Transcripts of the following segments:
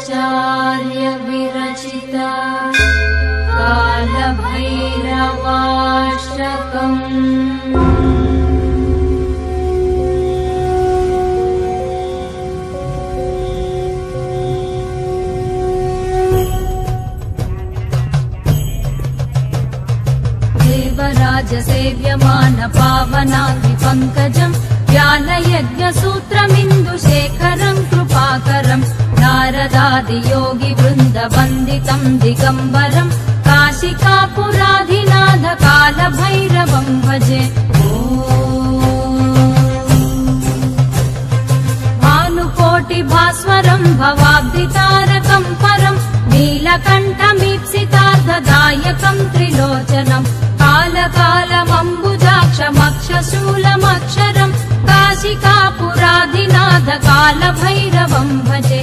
आचार्य विरचिता कालभैरवाष्टकम्। देवराजसेव्यमान पावनाद्रिपङ्कजम् ज्ञानयज्ञसूत्रमिन्दुशेखरम् कृपाकरम् नारदादियोगिवृन्दवन्दितम् दिगम्बरम् काशिकापुराधिनाथ कालभैरवम् भजे। भानुकोटिभास्वरम् भवाब्धितारकम् परम् नीलकण्ठमीप्सितार्थदायकम् त्रिलोचनम् कालकालमम्बुजाक्षमक्षशूलमक्षरम् काशिकापुराधिनाथ कालभैरवम् भजे।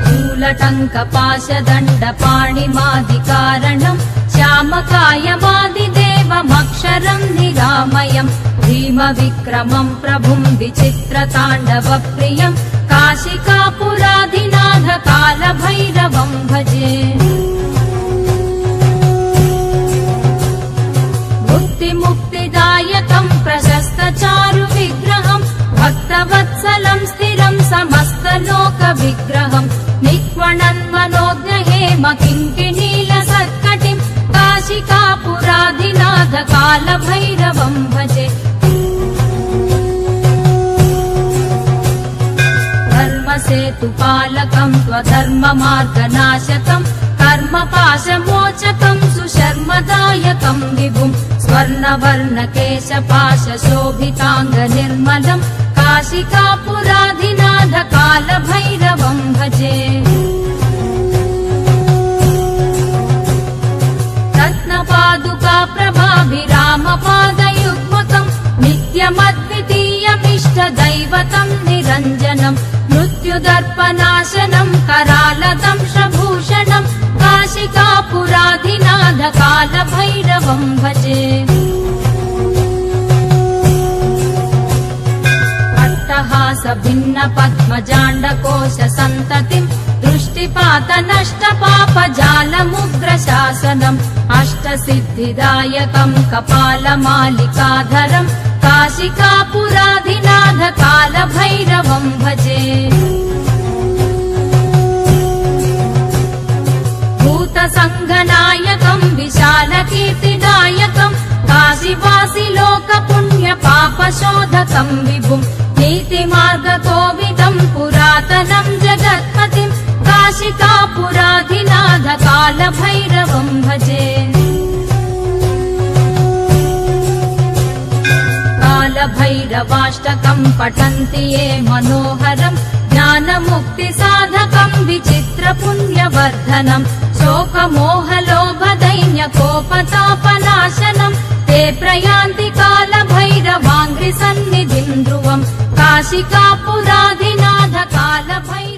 शूलटङ्कपाशदण्डपाणिमादिकारणम् श्यामकायमादिदेवमक्षरम् निरामयम् भीमविक्रमम् प्रभुम् विचित्रताण्डवप्रियम् काशिकापुराधिनाथ कालभैरवम् भजे। मुक्तिदायकम् प्रशस्तचारुविग्रहम् भक्तवत्सलम् स्थिरम् समस्तलोकविग्रहम् निक्वणन्मनोज्ञहेम किङ्किणीलसत्कटिम् काशिकापुराधिनाथ कालभैरवम् भजे। धर्मसेतुपालकम् त्वधर्ममार्गनाशकम् कर्मपाशमोचकम् सुशर्मदायकम् विभुम् स्वर्णवर्णकेशपाशशोभिताङ्गनिर्मलम् काशिकापुराधिनाथ कालभैरवम् भजे। रत्नपादुकाप्रभाभिरामपादयुग्मकम् नित्यमद्वितीयमिष्टदैवतम् निरञ्जनम् मृत्युदर्पनाशनम् करालदंशभूषणम् काशिकापुराधिनाथ कालभैरवम् भजे। अट्टहासभिन्नपद्मजाण्डकोशसन्ततिम् दृष्टिपातनष्टपापजालमुग्रशासनम् अष्टसिद्धिदायकम् कपालमालिकाधरम् काशिकापुराधिनाथ कालभैरवम् भजे। भूतसङ्घनायकम् विशालकीर्तिदायकम् काशीवासि लोकपुण्यपापशोधकम् विभुम् नीतिमार्गकोविदम् पुरातनम् जगत्पतिम् काशिकापुराधिनाथ कालभैरवम् भजे। कालभैरवाष्टकम् पठन्ति ये मनोहरम् ज्ञानमुक्तिसाधकम् विचित्रपुण्यवर्धनम् शोकमोहलोभदैन्यकोपतापनाशनम् ते प्रयान्ति कालभैरवाङ्घ्रिसन्निधिम् ध्रुवम् काशिकापुराधिनाथ कालभैरवम्।